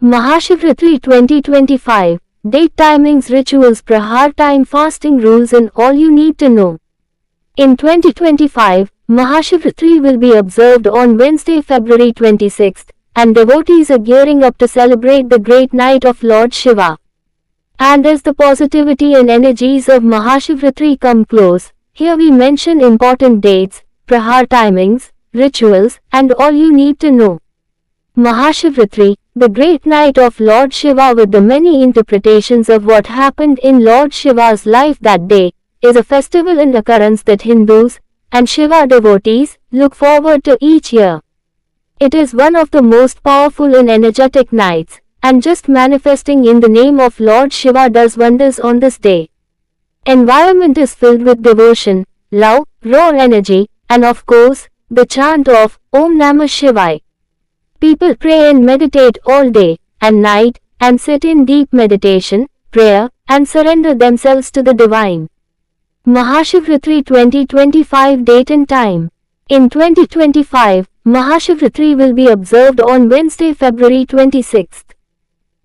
Mahashivratri 2025. Date, timings, rituals, prahar time, fasting rules and all you need to know. In 2025, Mahashivratri will be observed on Wednesday, February 26th, and devotees are gearing up to celebrate the great night of Lord Shiva. And as the positivity and energies of Mahashivratri come close, here we mention important dates, prahar timings, rituals, and all you need to know. Mahashivratri, the great night of Lord Shiva with the many interpretations of what happened in Lord Shiva's life that day, is a festival and occurrence that Hindus and Shiva devotees look forward to each year. It is one of the most powerful and energetic nights, and just manifesting in the name of Lord Shiva does wonders on this day. Environment is filled with devotion, love, raw energy, and of course, the chant of Om Namah Shivaya. People pray and meditate all day and night, and sit in deep meditation, prayer, and surrender themselves to the divine. Mahashivratri 2025 date and time. In 2025, Mahashivratri will be observed on Wednesday, February 26th.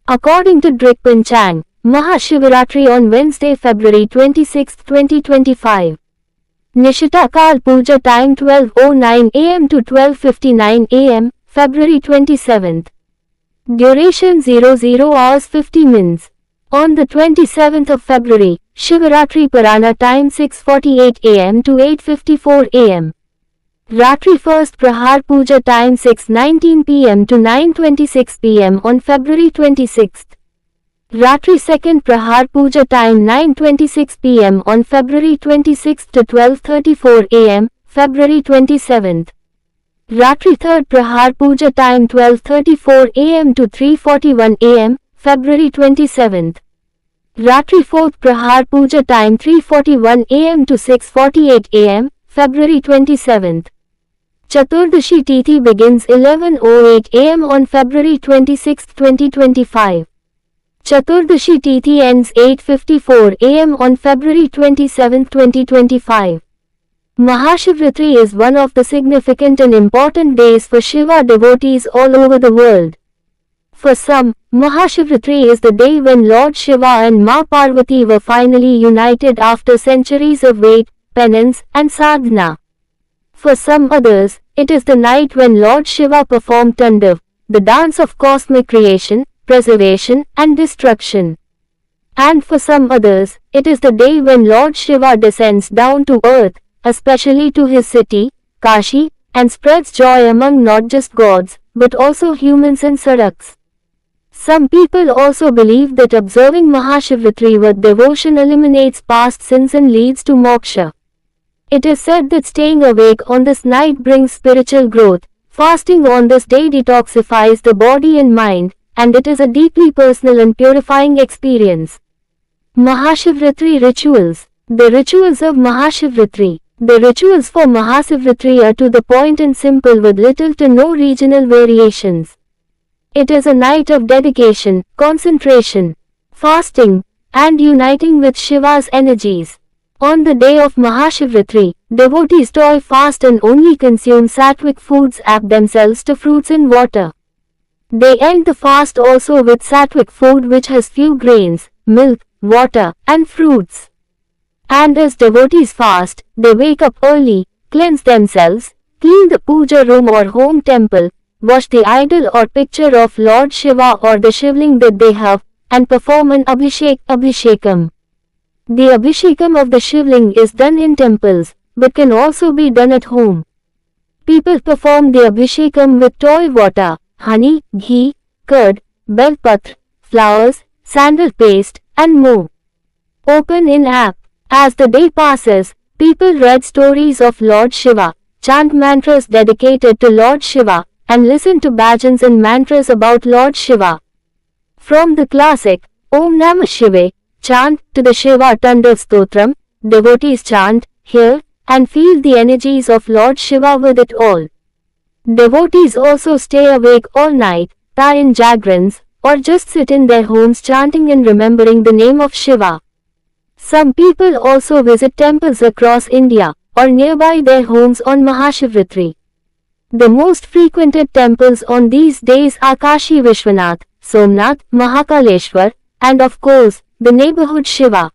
According to Drik Panchang, Mahashivaratri on Wednesday, February 26, 2025. Nishita Kal Puja time 12:09 am to 12:59 am, February 27th. Duration 00 hours 50 minutes. On the 27th of February, Shivaratri Parana time 6:48 am to 8:54 am. Ratri first Prahar Puja time 6:19 pm to 9:26 pm on February 26th. Ratri second Prahar Puja time 9:26 pm on February 26th to 12:34 am, February 27th. Ratri third Prahar Puja time 12:34 am to 3:41 am, February 27th. Ratri fourth Prahar Puja time 3:41 am to 6:48 am, February 27th. Chaturdashi Tithi begins 11:08 am on February 26, 2025. Chaturdashi Tithi ends 8:54 am on February 27, 2025. Mahashivratri is one of the significant and important days for Shiva devotees all over the world. For some, Mahashivratri is the day when Lord Shiva and Ma Parvati were finally united after centuries of wait, penance, and sadhana. For some others, it is the night when Lord Shiva performed Tandav, the dance of cosmic creation, preservation, and destruction. And for some others, it is the day when Lord Shiva descends down to earth, especially to his city, Kashi, and spreads joy among not just gods, but also humans and sadhaks. Some people also believe that observing Mahashivratri with devotion eliminates past sins and leads to moksha. It is said that staying awake on this night brings spiritual growth, fasting on this day detoxifies the body and mind, and it is a deeply personal and purifying experience. Mahashivratri Rituals. The rituals of Mahashivratri. The rituals for Mahashivratri are to the point and simple with little to no regional variations. It is a night of dedication, concentration, fasting, and uniting with Shiva's energies. On the day of Mahashivratri, devotees toil fast and only consume sattvic foods, add themselves to fruits and water. They end the fast also with sattvic food which has few grains, milk, water, and fruits. And as devotees fast, they wake up early, cleanse themselves, clean the puja room or home temple, wash the idol or picture of Lord Shiva or the shivling that they have, and perform an abhishekam. The abhishekam of the shivling is done in temples, but can also be done at home. People perform the abhishekam with toy water, honey, ghee, curd, belpatra, flowers, sandal paste, and more. Open in app. As the day passes, people read stories of Lord Shiva, chant mantras dedicated to Lord Shiva, and listen to bhajans and mantras about Lord Shiva. From the classic Om Namah Shivaya chant to the Shiva Tandav Stotram, devotees chant, hear, and feel the energies of Lord Shiva with it all. Devotees also stay awake all night, tie in jagrans, or just sit in their homes chanting and remembering the name of Shiva. Some people also visit temples across India, or nearby their homes on Mahashivratri. The most frequented temples on these days are Kashi Vishwanath, Somnath, Mahakaleshwar, and of course, the neighborhood Shiva.